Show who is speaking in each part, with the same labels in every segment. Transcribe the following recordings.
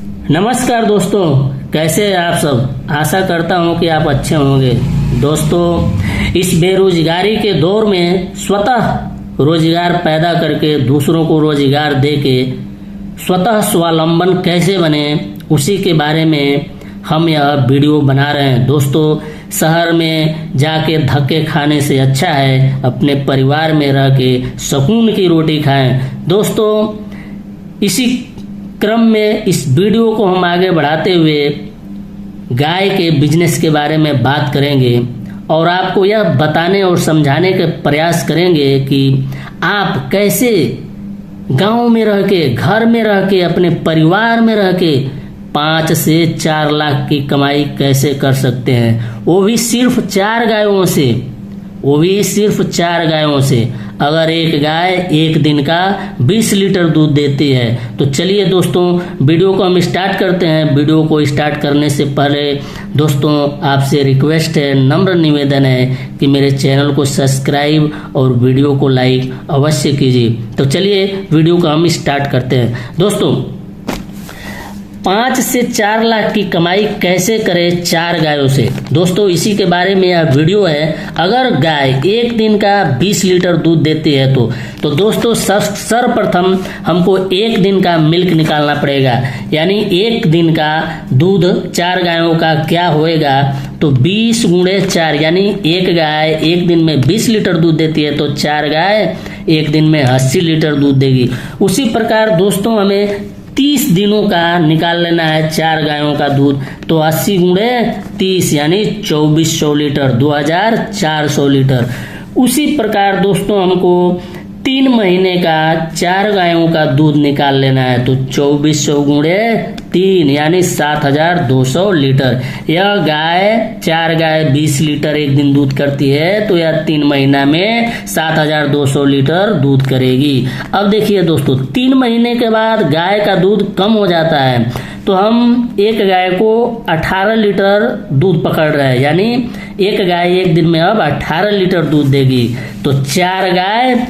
Speaker 1: नमस्कार दोस्तों, कैसे हैं आप सब। आशा करता हूं कि आप अच्छे होंगे। दोस्तों, इस बेरोजगारी के दौर में स्वतः रोजगार पैदा करके दूसरों को रोजगार देके स्वतः स्वावलंबन कैसे बने, उसी के बारे में हम यह वीडियो बना रहे हैं। दोस्तों, शहर में जाके धक्के खाने से अच्छा है अपने परिवार में रह के सुकून की रोटी खाएं। दोस्तों, इसी क्रम में इस वीडियो को हम आगे बढ़ाते हुए गाय के बिजनेस के बारे में बात करेंगे और आपको यह बताने और समझाने का प्रयास करेंगे कि आप कैसे गांव में रह के, घर में रह के, अपने परिवार में रह के 5 से 4 लाख की कमाई कैसे कर सकते हैं, वो भी सिर्फ 4 गायों से। अगर एक गाय एक दिन का 20 लीटर दूध देती है तो चलिए दोस्तों, वीडियो को हम स्टार्ट करते हैं। वीडियो को स्टार्ट करने से पहले दोस्तों, आपसे रिक्वेस्ट है, नम्र निवेदन है कि मेरे चैनल को सब्सक्राइब और वीडियो को लाइक अवश्य कीजिए। तो चलिए वीडियो को हम स्टार्ट करते हैं। दोस्तों, 5 से 4 लाख की कमाई कैसे करें 4 गायों से, दोस्तों इसी के बारे में यह वीडियो है। अगर गाय एक दिन का 20 लीटर दूध देती है तो दोस्तों सर्वप्रथम हमको एक दिन का मिल्क निकालना पड़ेगा। यानी एक दिन का दूध 4 गायों का क्या होएगा, तो 20 गुणे 4, यानी एक गाय एक दिन में 20 लीटर दूध देती है तो 4 गाय एक दिन में 80 लीटर दूध देगी। उसी प्रकार दोस्तों, हमें 30 दिनों का निकाल लेना है 4 गायों का दूध, तो 80 गुणे 30 यानी 2400 लीटर, 2400 लीटर। उसी प्रकार दोस्तों, हमको 3 महीने का 4 गायों का दूध निकाल लेना है, तो 2400 गुणे 3 यानी 7200 लीटर। यह गाय 4 गाय 20 लीटर एक दिन दूध करती है तो यह 3 महीना में 7200 लीटर दूध करेगी। अब देखिए दोस्तों, 3 महीने के बाद गाय का दूध कम हो जाता है तो हम एक गाय को 18 लीटर दूध पकड़ रहे हैं, यानी एक गाय एक दिन में अब 18 लीटर दूध देगी। तो 4 गाय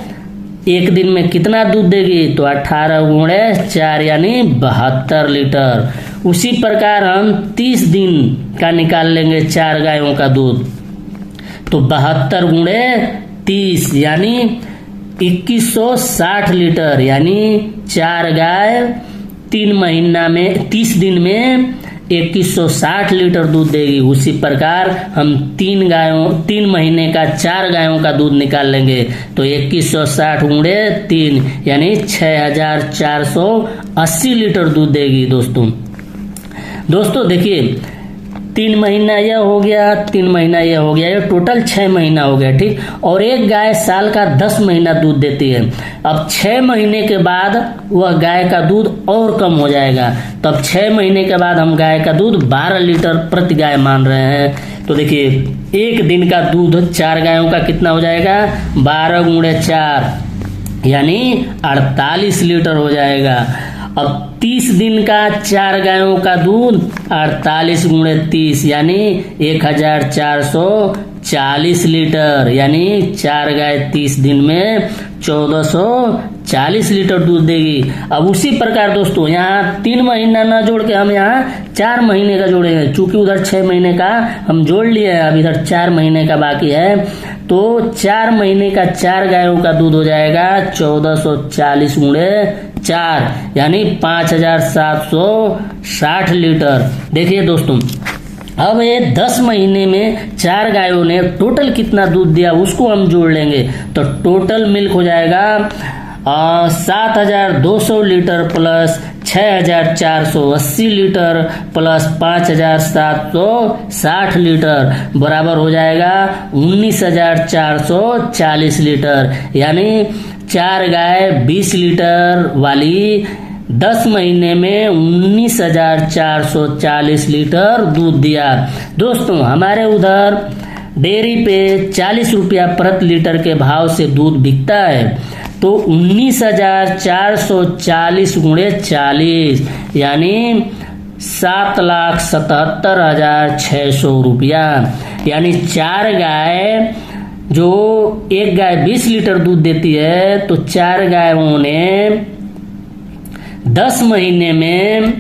Speaker 1: एक दिन में कितना दूध देगी, तो 18 गुणे 4 यानी 72 लीटर। उसी प्रकार हम 30 दिन का निकाल लेंगे 4 गायों का दूध, तो 72 गुणे 30 यानी 2160 लीटर, यानी 4 गाय 3 महीना में 30 दिन में 2160 लीटर दूध देगी। उसी प्रकार हम 3 महीने का 4 गायों का दूध निकाल लेंगे, तो 2160 गुणे 3 यानी 6480 लीटर दूध देगी। दोस्तों देखिए, 3 महीना यह हो गया, 3 महीना यह हो गया, ये टोटल 6 महीना हो गया, ठीक। और एक गाय साल का 10 महीना दूध देती है। अब 6 महीने के बाद वह गाय का दूध और कम हो जाएगा, तब 6 महीने के बाद हम गाय का दूध 12 लीटर प्रति गाय मान रहे हैं। तो देखिए, एक दिन का दूध 4 गायों का कितना हो जाएगा, 12 गुणे 4 यानी 48 लीटर हो जाएगा। अब 30 दिन का 4 गायों का दूध 48 गुणे 30 यानी 1440 लीटर, यानी 4 गाय 30 दिन में 1440 लीटर दूध देगी। अब उसी प्रकार दोस्तों, यहाँ 3 महीना ना जोड़ के हम यहाँ 4 महीने का जोड़ेंगे, चूंकि उधर 6 महीने का हम जोड़ लिए हैं, अब इधर 4 महीने का बाकी है, तो 4 महीने का 4 गायों का दूध हो जाएगा 1440 गुणे 4 यानी 5760 लीटर। देखिए दोस्तों, अब ये 10 महीने में 4 गायों ने टोटल कितना दूध दिया उसको हम जोड़ लेंगे, तो टोटल मिल्क हो जाएगा 7200 litre plus 6480 litre plus 5760 litre बराबर हो जाएगा 19440 लीटर। यानी 4 गाय 20 लीटर वाली 10 महीने में 19440 लीटर दूध दिया। दोस्तों, हमारे उधर डेयरी पे 40 रुपया प्रति लीटर के भाव से दूध बिकता है, तो 19,440 गुणे 40 यानी 7,77,600 रुपया। यानी 4 गाय, जो एक गाय 20 लीटर दूध देती है, तो 4 गायों ने 10 महीने में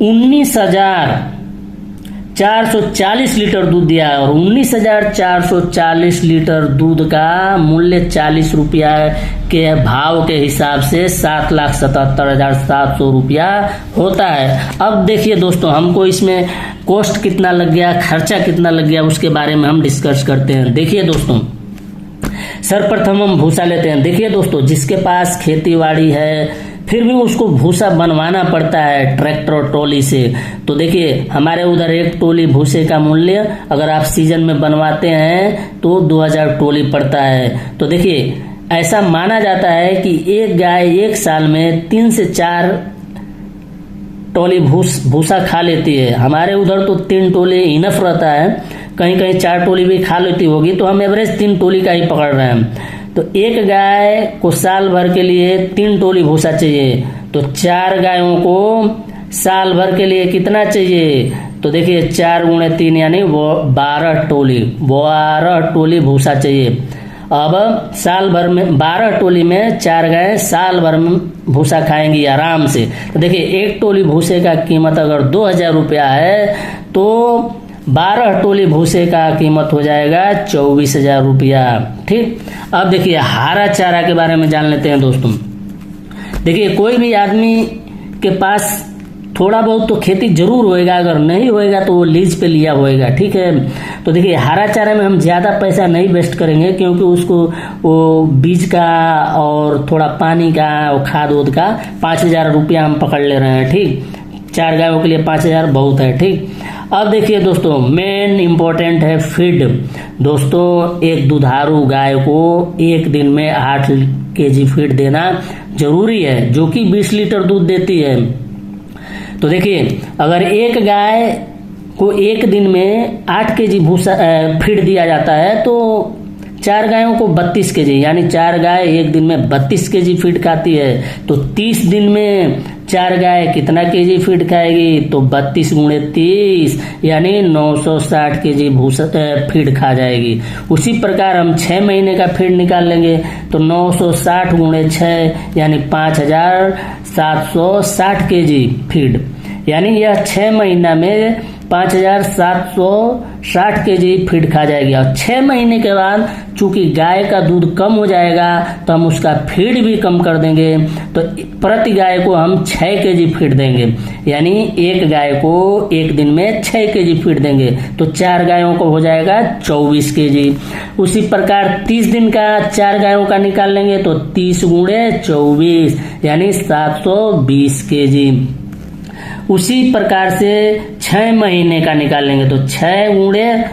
Speaker 1: 19,440 लीटर दूध दिया है और 19,440 लीटर दूध का मूल्य 40 रुपया के भाव के हिसाब से 7,77,700 रुपया होता है। अब देखिए दोस्तों, हमको इसमें कॉस्ट कितना लग गया, खर्चा कितना लग गया, उसके बारे में हम डिस्कस करते हैं। देखिए दोस्तों, सर्वप्रथम हम भूसा लेते हैं। देखिए दोस्तों, जिसके पास खेती बाड़ी है फिर भी उसको भूसा बनवाना पड़ता है ट्रैक्टर और ट्रॉली से, तो देखिए हमारे उधर एक टोली भूसे का मूल्य अगर आप सीजन में बनवाते हैं तो 2000 टोली पड़ता है। तो देखिए ऐसा माना जाता है कि एक गाय एक साल में 3 से 4 टोली भूसा खा लेती है। हमारे उधर तो 3 टोली इनफ रहता है, कहीं कहीं 4 टोली भी खा लेती होगी, तो हम एवरेज 3 टोली का ही पकड़ रहे हैं। तो एक गाय को साल भर के लिए 3 टोली भूसा चाहिए, तो 4 गायों को साल भर के लिए कितना चाहिए, तो देखिए 4 गुणे 3 यानी 12 टोली भूसा चाहिए। अब साल भर में 12 टोली में 4 गाय साल भर में भूसा खाएंगी आराम से। तो देखिए एक टोली भूसे का कीमत अगर 2000 रुपया है तो 12 टोली भूसे का कीमत हो जाएगा 24,000 रुपया। ठीक, अब देखिए हरा चारा के बारे में जान लेते हैं दोस्तों। देखिए कोई भी आदमी के पास थोड़ा बहुत तो खेती जरूर होएगा, अगर नहीं होएगा तो वो लीज पे लिया होएगा। ठीक है, तो देखिए हरा चारा में हम ज्यादा पैसा नहीं वेस्ट करेंगे, क्योंकि उसको वो बीज का और थोड़ा पानी का और खाद उद का 5,000 रुपया हम पकड़ ले रहे हैं। ठीक, 4 गायों के लिए 5,000 बहुत है। ठीक, अब देखिए दोस्तों, मेन इम्पोर्टेंट है फीड। दोस्तों एक दुधारू गाय को एक दिन में 8 केजी फीड देना जरूरी है, जो कि 20 लीटर दूध देती है। तो देखिए अगर एक गाय को एक दिन में 8 केजी भूसा फीड दिया जाता है तो 4 गायों को 32 केजी, यानी 4 गाय एक दिन में 32 केजी फीड खाती है। तो 30 दिन में 4 गाय कितना केजी फीड खाएगी, तो 32 गुणे 30 यानी 960 केजी भूसा फीड खा जाएगी। उसी प्रकार हम 6 महीने का फीड निकाल लेंगे, तो 960 गुणे 6 यानी 5,760 केजी फीड, यानी यह 6 महीना में 5,760 केजी फीड खा जाएगी। और 6 महीने के बाद चूंकि गाय का दूध कम हो जाएगा तो हम उसका फीड भी कम कर देंगे, तो प्रति गाय को हम 6 केजी फीड देंगे, यानी एक गाय को एक दिन में 6 केजी फीड देंगे, तो 4 गायों को हो जाएगा 24 केजी। उसी प्रकार 30 दिन का 4 गायों का निकाल लेंगे तो 30 गुणे 24 यानी 720 केजी। उसी प्रकार से 6 महीने का निकालेंगे तो 6 गुणे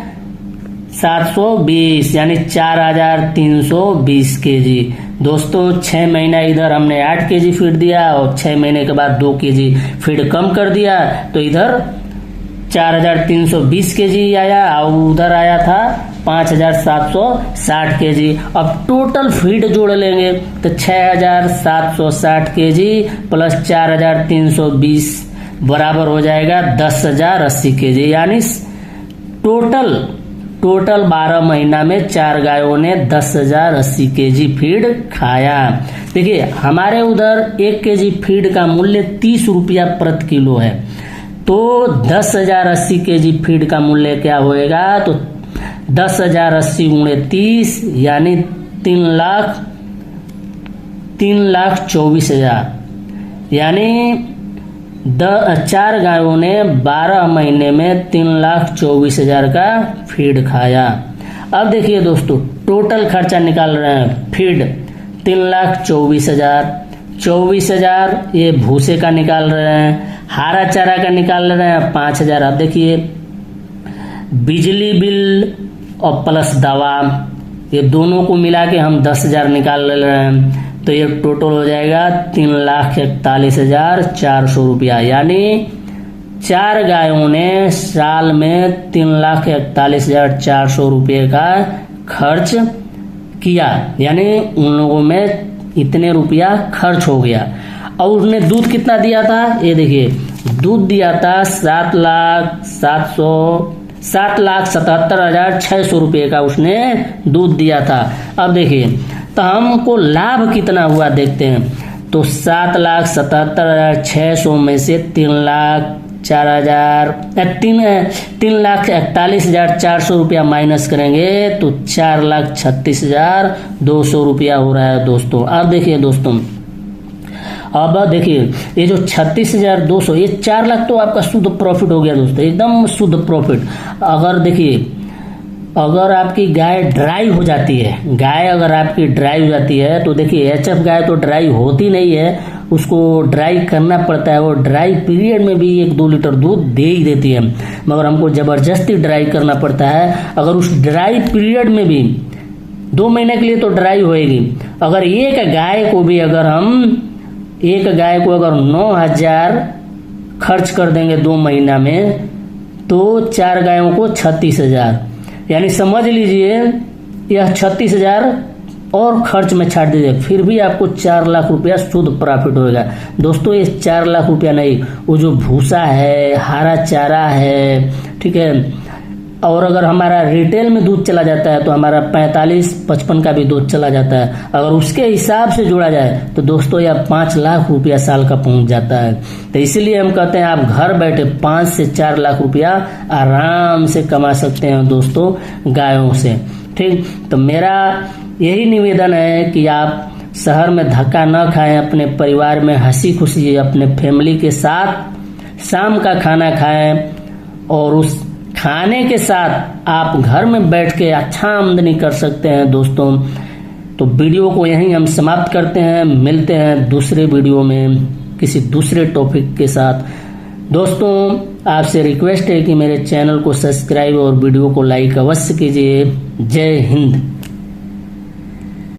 Speaker 1: 720 यानी 4,320 केजी। दोस्तों 6 महीना इधर हमने 8 केजी फीड दिया और 6 महीने के बाद 2 केजी फीड कम कर दिया, तो इधर 4,320 केजी आया और उधर आया था 5,760 केजी। अब टोटल फीड जोड़ लेंगे तो 6,760 केजी प्लस 4,320 बराबर हो जाएगा 10,080 केजी, यानी टोटल 12 महीना में 4 गायों ने 10,080 केजी फीड खाया। देखिए हमारे उधर 1 केजी फीड का मूल्य 30 रुपया प्रति किलो है, तो 10,080 केजी फीड का मूल्य क्या होएगा, तो 10,080 गुणे 30 यानी 3,24,000, यानी 4 गायों ने 12 महीने में 3,24,000 का फीड खाया। अब देखिए दोस्तों टोटल खर्चा निकाल रहे हैं। फीड 3,24,000 ये भूसे का निकाल रहे हैं, हरा चारा का निकाल रहे हैं 5,000। अब देखिए बिजली बिल और प्लस दवा, ये दोनों को मिला के हम 10,000 निकाल रहे हैं, तो ये टोटल हो जाएगा 3,41,400 रुपया, यानी 4 गायों ने साल में 3,41,400 रुपये का खर्च किया, यानी उन लोगों में इतने रुपया खर्च हो गया। और उसने दूध कितना दिया था, ये देखिए दूध दिया था 7,77,600 रुपये का उसने दूध दिया था। अब देखिए तो हमको लाभ कितना हुआ देखते हैं, तो 7,77,600 में से 3,41,400 रुपया माइनस करेंगे तो 4,36,200 रुपया हो रहा है दोस्तों। अब देखिए दोस्तों, अब देखिए ये जो 36,200, ये 4 लाख तो आपका शुद्ध प्रॉफिट हो गया दोस्तों, एकदम शुद्ध प्रॉफिट। अगर देखिए, अगर आपकी गाय ड्राई हो जाती है, गाय अगर आपकी ड्राई हो जाती है तो देखिए एचएफ गाय तो ड्राई होती नहीं है, उसको ड्राई करना पड़ता है। वो ड्राई पीरियड में भी 1-2 लीटर दूध दे ही देती है, मगर हमको जबरदस्ती ड्राई करना पड़ता है। अगर उस ड्राई पीरियड में भी 2 महीने के लिए तो ड्राई होएगी, अगर एक गाय को 9,000 खर्च कर देंगे 2 महीना में, तो 4 गायों को 36,000, यानी समझ लीजिए यह 36,000 और खर्च में छाट दीजिए, फिर भी आपको 4 लाख रुपया शुद्ध प्रॉफिट होगा दोस्तों। ये 4 लाख रुपया नहीं, वो जो भूसा है, हरा चारा है, ठीक है, और अगर हमारा रिटेल में दूध चला जाता है तो हमारा 45-55 का भी दूध चला जाता है। अगर उसके हिसाब से जोड़ा जाए तो दोस्तों यह 5 लाख रुपया साल का पहुंच जाता है। तो इसीलिए हम कहते हैं आप घर बैठे 5 से 4 लाख रुपया आराम से कमा सकते हैं दोस्तों गायों से, ठीक। तो मेरा यही निवेदन है कि आप शहर में धक्का न खाएं, अपने परिवार में हंसी खुशी अपने फैमिली के साथ शाम का खाना खाएं, और उस खाने के साथ आप घर में बैठ के अच्छा आमदनी कर सकते हैं दोस्तों। तो वीडियो को यहीं हम समाप्त करते हैं, मिलते हैं दूसरे वीडियो में किसी दूसरे टॉपिक के साथ। दोस्तों आपसे रिक्वेस्ट है कि मेरे चैनल को सब्सक्राइब और वीडियो को लाइक अवश्य कीजिए। जय हिंद।